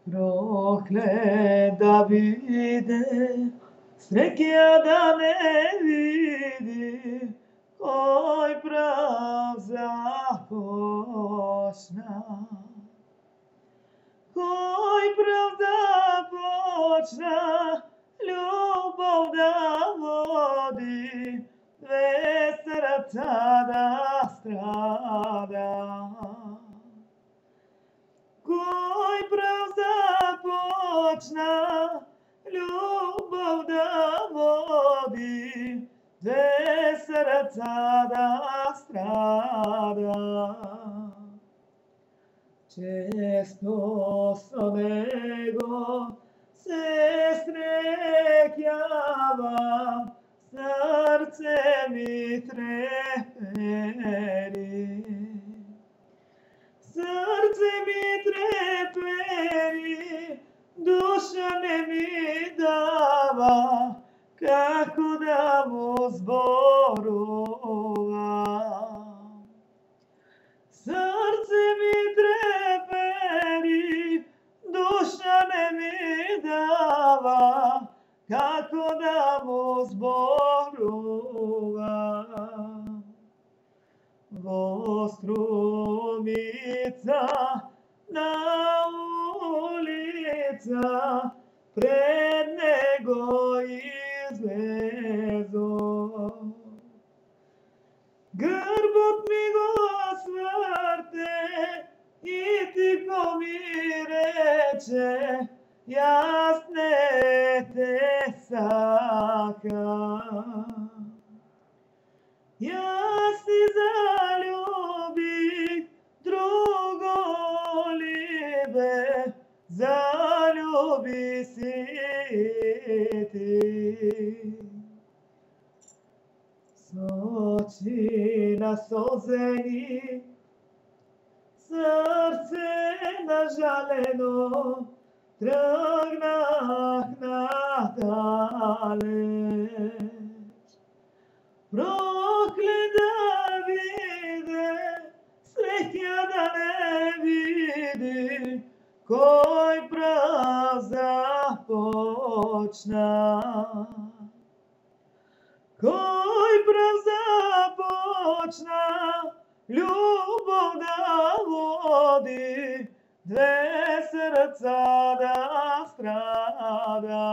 Проклет да биде, среќа да не види, кој прав започна. Кој прав започна, љубов да води, две срца да страда. Кој прав започна, љубов да води, две срца да страда. Често со него се среќавам, срце ми трепери. Срце ми трепери, душа не ми дава, како да му зборувам. Срце ми трепери, душа не ми дава, како да му зборувам. Во струмица на улица пред него излезов. Грбот ми го сврте и тихо ми рече, јас не те сакам. Јас ти заљубих, друго ли бе, заљуби си ти. Со очи насолзени, срце нажалено, тргнах надалеч. Проклет да биде, среќа да не види, кој прав започна. Кој прав започна, љубов да води, две срца да страда.